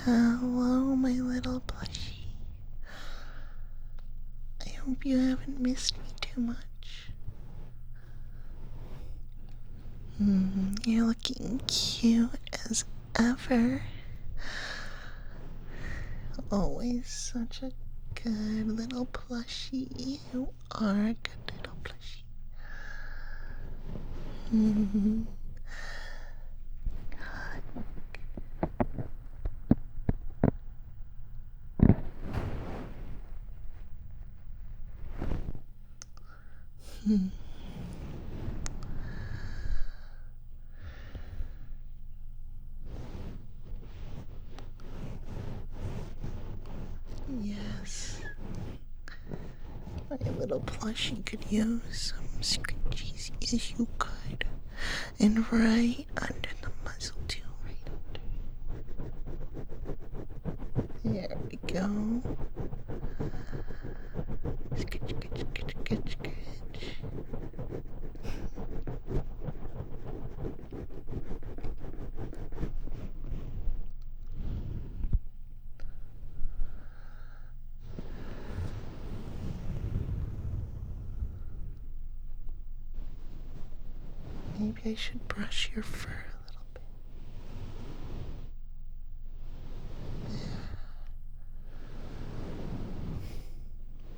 Hello, my little plushie. I hope you haven't missed me too much. You're looking cute as ever. Always such a good little plushie. You are a good little plushie. Yes. My little plushie could use some scrunchies. Yes, you could. And right under the muzzle, too. Right under. There we go. Scratch, scratch, scratch, scratch, scratch. Maybe I should brush your fur a little bit.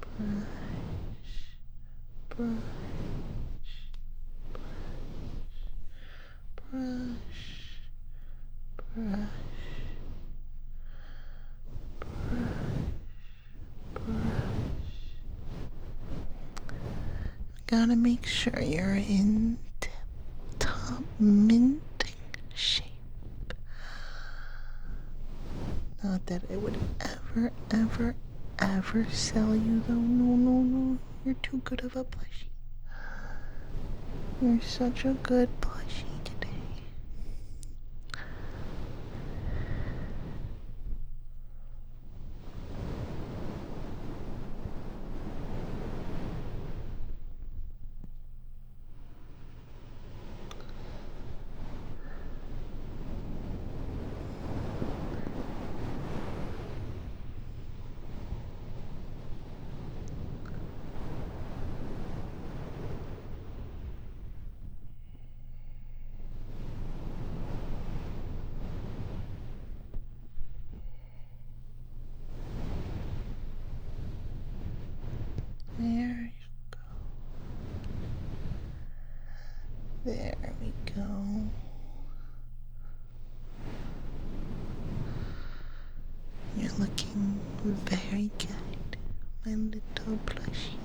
Brush, brush, brush, brush, brush. Gotta make sure you're in tip-top mint shape. Not that I would ever sell you, though. No. You're too good of a plushie. You're such a good plushie today. There you go. There we go. You're looking very good, my little plushie.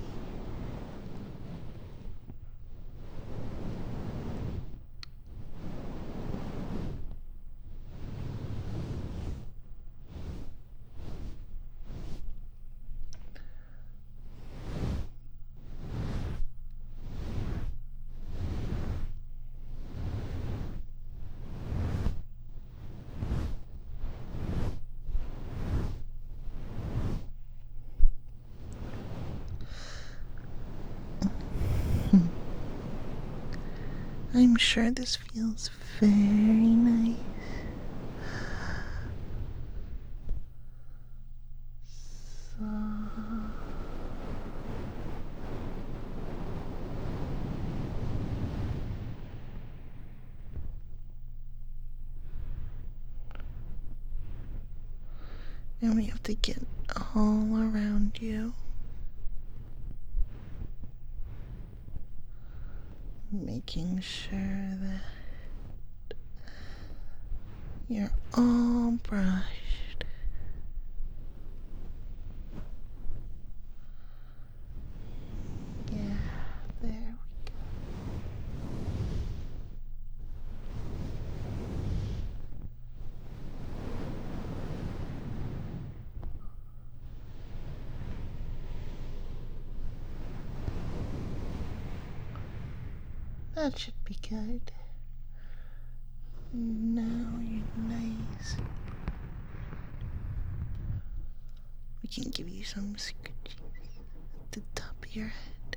I'm sure this feels very nice. And we have to get all around you. Making sure that you're all brushed. Yeah, there we go. That should be good. Now you're nice. We can give you some scratches at the top of your head.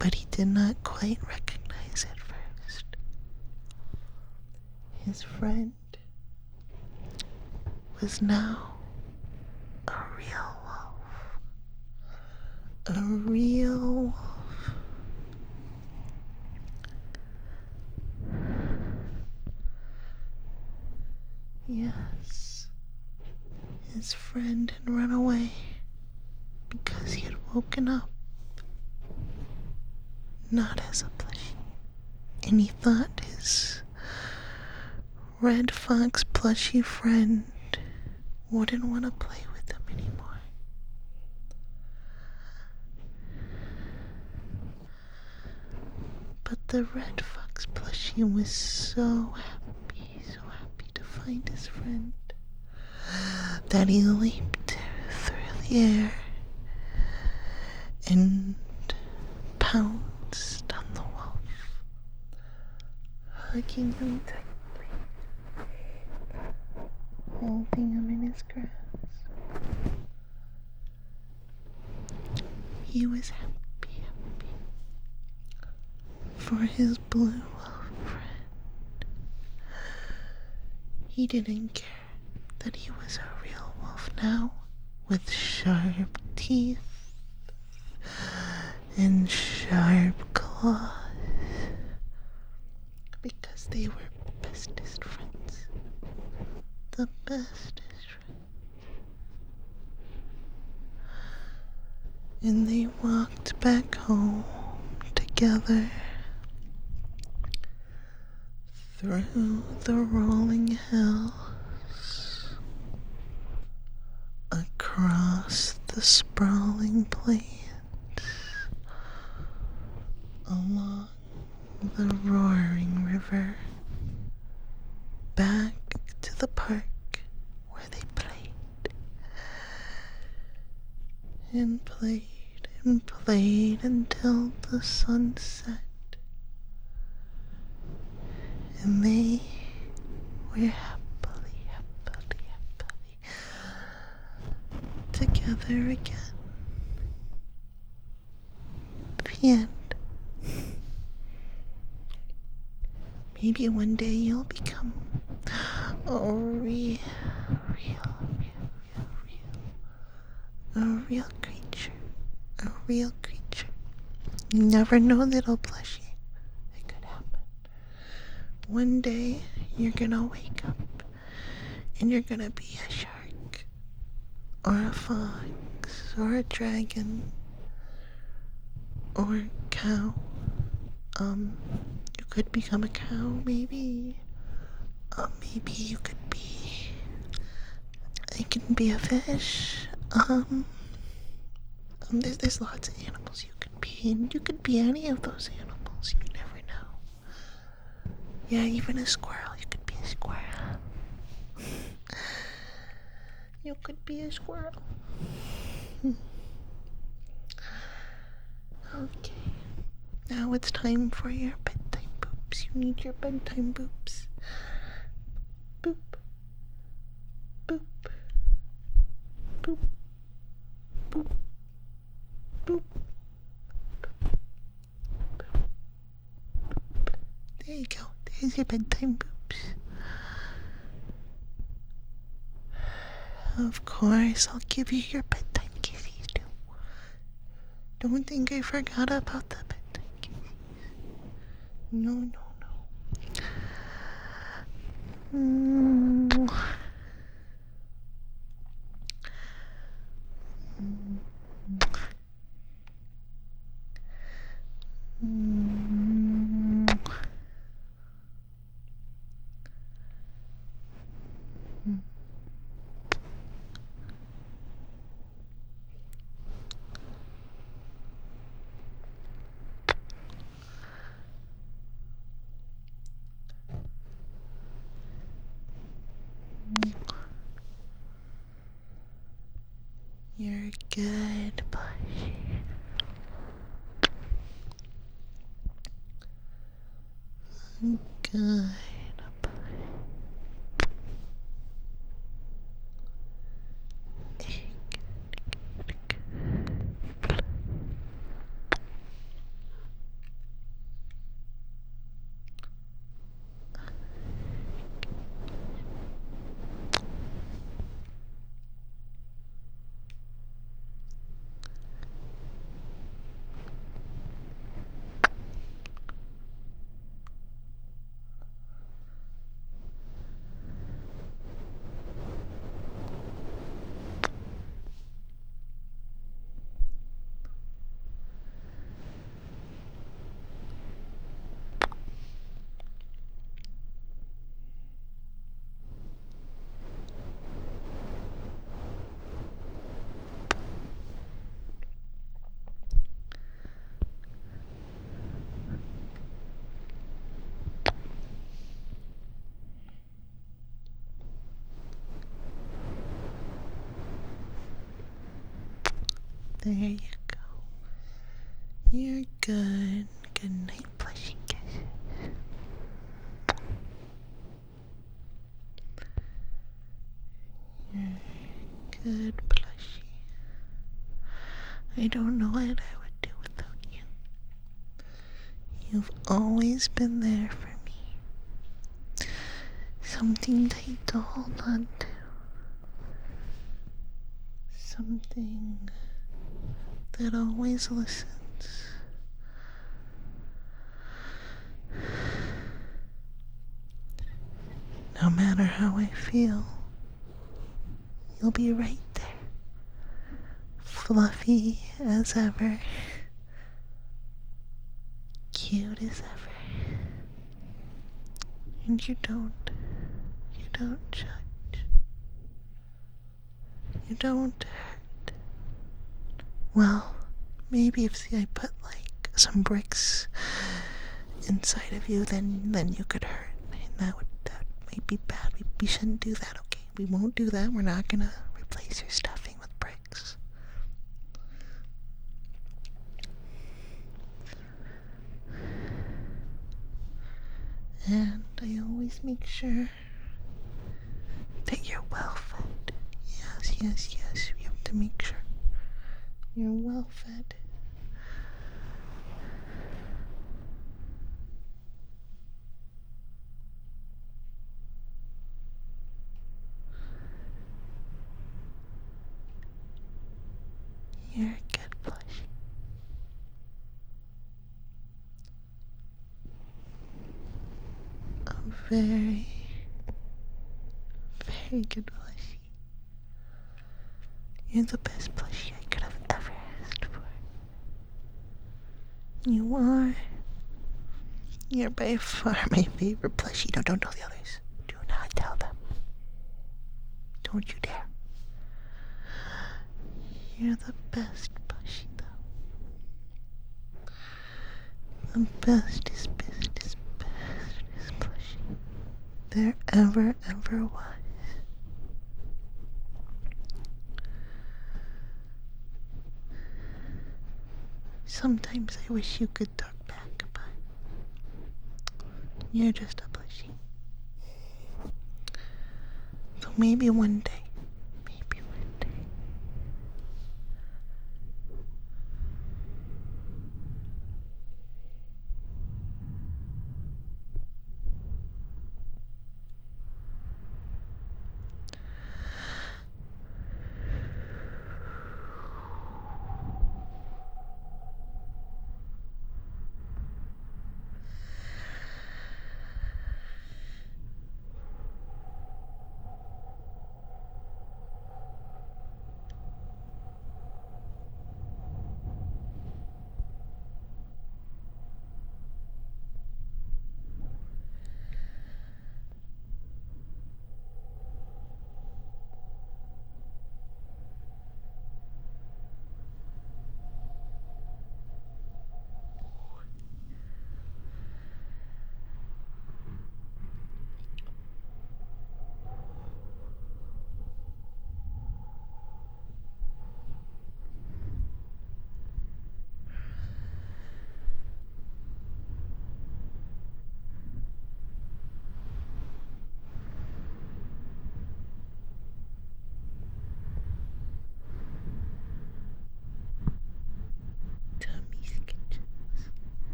but he did not quite recognize it first. His friend was now a real wolf. A real wolf. Yes, his friend had run away because he had woken up not as a plushie, and he thought his red fox plushie friend wouldn't want to play with him anymore. But the red fox plushie was so happy to find his friend that he leaped through the air and pounced on the wolf, hugging him tightly, holding him in his grasp. He was happy for his blue wolf friend. He didn't care that he was a real wolf now, with sharp teeth and sharp claws, because they were bestest friends. The bestest friends. And they walked back home together through the rolling hills, across the sprawling plains, along the roaring river, back to the park where they played and played and played until the sun set. And they were happily together again. The end. Maybe one day you'll become a real creature. A real creature. You never know, little plushie. It could happen. One day you're gonna wake up and you're gonna be a shark or a fox or a dragon or a cow. You could become a cow, maybe. Maybe you could be. You can be a fish. There's lots of animals you could be, and you could be any of those animals. You never know. Yeah, even a squirrel. You could be a squirrel. You could be a squirrel. Okay. Now it's time for your bedtime boops. You need your bedtime boops. Boop. Boop. Boop. Boop. Boop. There you go. There's your bedtime boops. Of course, I'll give you your bedtime kisses too. Don't think I forgot about the bedtime kisses. No. You're good, Plushie. Good. There you go. You're good. Good night, Plushie kisses. You're good, Plushie. I don't know what I would do without you. You've always been there for me. Something tight to hold on to. Something that always listens. No matter how I feel, you'll be right there. Fluffy as ever. Cute as ever. And you don't judge. You don't hurt. Well, maybe if I put like some bricks inside of you, then you could hurt. And that might be bad. We shouldn't do that, okay? We won't do that. We're not gonna replace your stuffing with bricks. And I always make sure that you're well fed. Yes. You have to make sure you're well fed. You're a good Plushie. A very, very good Plushie. You're the best Plushie I could have ever asked for. You are. You're by far my favorite Plushie. No, don't tell the others. Do not tell them. Don't you dare. You're the best Plushie, though. The bestest Plushie there ever was. Sometimes I wish you could talk back, but you're just a Plushie. So maybe one day.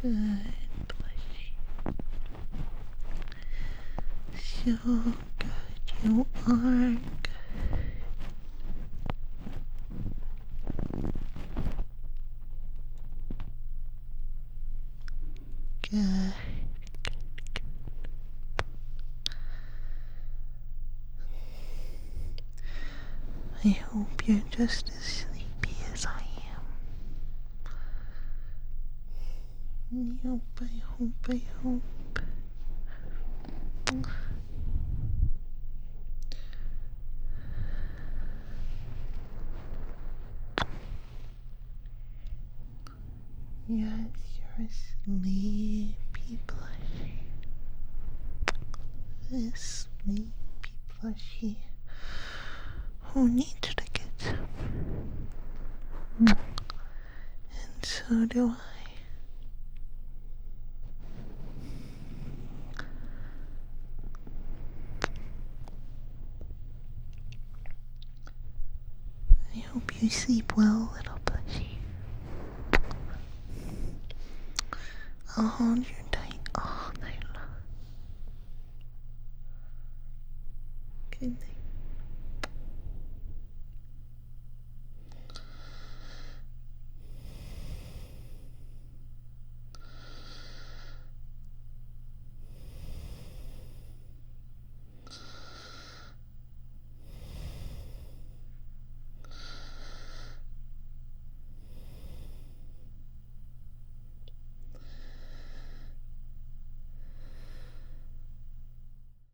Good, Plushie. So good, you are good. Good. I hope you're just as sleepy as I am. I hope. Yes, you're a sleepy Plushie. A sleepy Plushie who needs to get some. And so do I. I hope you sleep well, little Plushie. I'll hold your